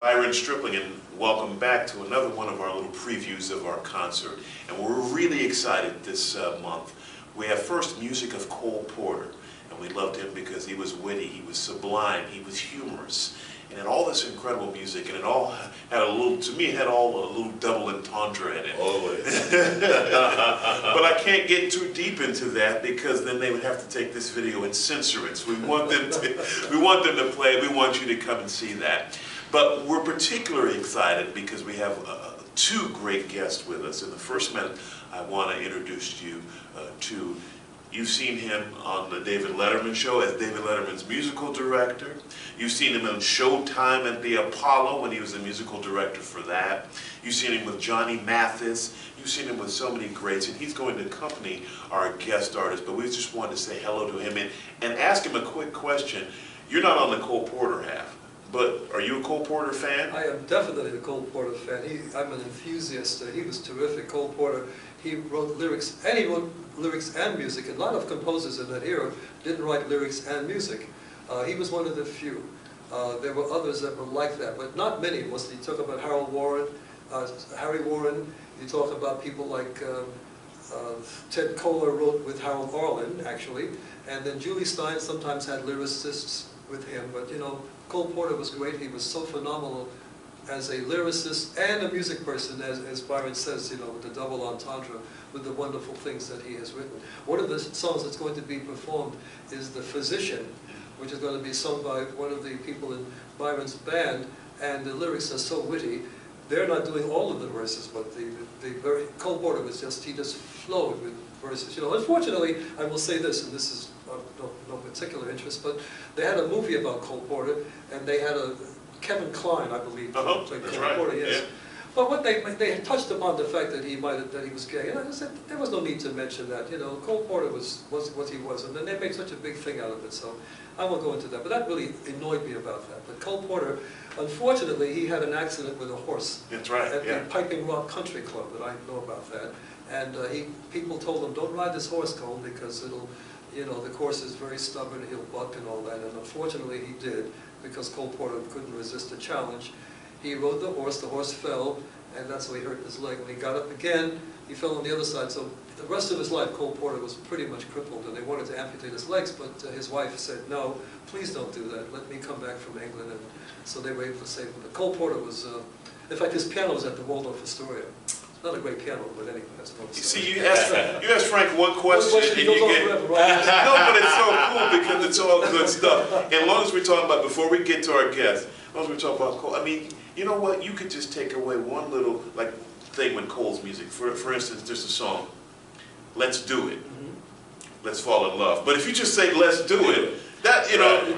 Byron Stripling, and welcome back to another one of our little previews of our concert. And we're really excited this month. We have first music of Cole Porter, and we loved him because he was witty, he was sublime, he was humorous, and had all this incredible music, and it all had a little, to me, it had all a little double entendre in it. Always. But I can't get too deep into that because then they would have to take this video and censor it. So we want them to play. We want you to come and see that. But we're particularly excited because we have two great guests with us. In the first minute, I want to introduce you to, you've seen him on the David Letterman show as David Letterman's musical director. You've seen him on Showtime at the Apollo when he was the musical director for that. You've seen him with Johnny Mathis. You've seen him with so many greats, and he's going to accompany our guest artist. But we just wanted to say hello to him and ask him a quick question. You're not on the Cole Porter half, but are you a Cole Porter fan? I am definitely a Cole Porter fan. I'm an enthusiast. He was terrific. Cole Porter, he wrote lyrics, and he wrote lyrics and music. And a lot of composers in that era didn't write lyrics and music. He was one of the few. There were others that were like that, but not many. You talk about Harry Warren. You talk about people like Ted Koehler wrote with Harold Arlen, actually. And then Julie Stein sometimes had lyricists with him. But, you know, Cole Porter was great. He was so phenomenal as a lyricist and a music person, as Byron says, you know, with the double entendre, with the wonderful things that he has written. One of the songs that's going to be performed is The Physician, which is going to be sung by one of the people in Byron's band, and the lyrics are so witty. They're not doing all of the verses, but Cole Porter was he just flowed with verses. You know, unfortunately, I will say this, and this is no particular interest, but they had a movie about Cole Porter, and they had Kevin Kline, I believe, played Cole right. Porter, yes. Yeah. But what they touched upon the fact that he was gay, and I said there was no need to mention that. You know, Cole Porter was what he was, and then they made such a big thing out of it. So I won't go into that. But that really annoyed me about that. But Cole Porter, unfortunately, he had an accident with a horse. That's right. At the Piping Rock Country Club, that I know about that. And people told him, don't ride this horse, Cole, because it'll, you know, the horse is very stubborn, he'll buck and all that. And unfortunately, he did, because Cole Porter couldn't resist the challenge. He rode the horse fell, and that's why he hurt his leg. When he got up again, he fell on the other side. So the rest of his life, Cole Porter was pretty much crippled, and they wanted to amputate his legs, but his wife said, no, please don't do that. Let me come back from England. And so they were able to save him. But Cole Porter was, in fact, his piano was at the Waldorf Astoria. Not a great piano, but anyway, that's another story. You see, you asked Frank one question, and you get... Forever, right? No, but it's so cool because it's all good stuff. And as long as we're talking about, before we get to our guest, as long as we're talking about Cole, I mean, you know what? You could just take away one little thing with Cole's music. For instance, there's a song, "Let's Do It." Let's fall in love. But if you just say "Let's do it," that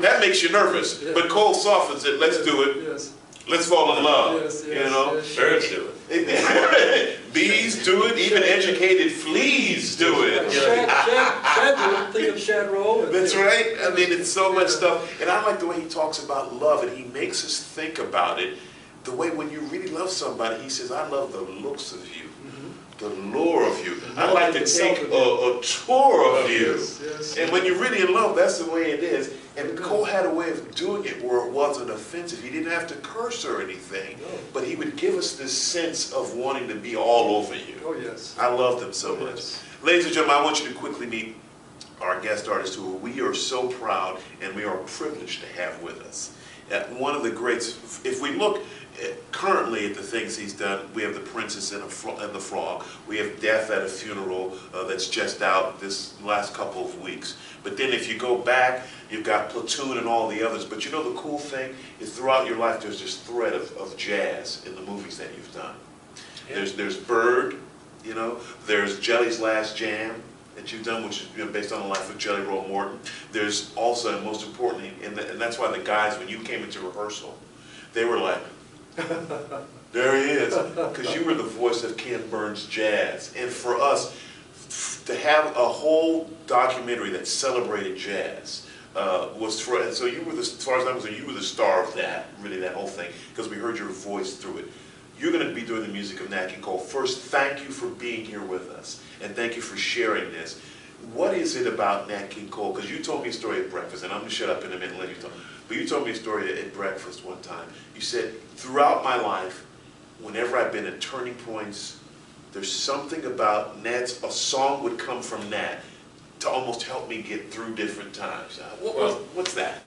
that makes you nervous. Yeah. But Cole softens it. Let's do it. Yes. Let's fall in love. Yes, you know, yes, Birds do it. Bees do it. Even educated fleas do it. Shad do it. Think of Shad Row. That's right. I mean, it's so much stuff. And I like the way he talks about love, and he makes us think about it. The way when you really love somebody, he says, I love the looks of you, the lure of you. I like to take a tour of you. Yes. And when you're really in love, that's the way it is. And Cole had a way of doing it where it wasn't offensive. He didn't have to curse or anything, but he would give us this sense of wanting to be all over you. Oh, yes. I loved him so much. Yes. Ladies and gentlemen, I want you to quickly meet our guest artist who we are so proud and we are privileged to have with us. One of the greats, if we look currently at the things he's done, we have The Princess and the Frog. We have Death at a Funeral that's just out this last couple of weeks. But then if you go back, you've got Platoon and all the others. But you know the cool thing is throughout your life there's this thread of jazz in the movies that you've done. Yeah. There's Bird, you know, there's Jelly's Last Jam that you've done, which is based on the life of Jelly Roll Morton. There's also, and most importantly, and that's why the guys, when you came into rehearsal, they were like, there he is, because you were the voice of Ken Burns Jazz. And for us, to have a whole documentary that celebrated jazz was for, and so you were as far as I'm concerned, you were the star of that, really that whole thing, because we heard your voice through it. You're going to be doing the music of Nat King Cole. First, thank you for being here with us, and thank you for sharing this. What is it about Nat King Cole? Because you told me a story at breakfast, and I'm going to shut up in a minute and let you talk. But you told me a story at breakfast one time. You said, throughout my life, whenever I've been at turning points, there's something about Nat's, a song would come from Nat to almost help me get through different times. What's that?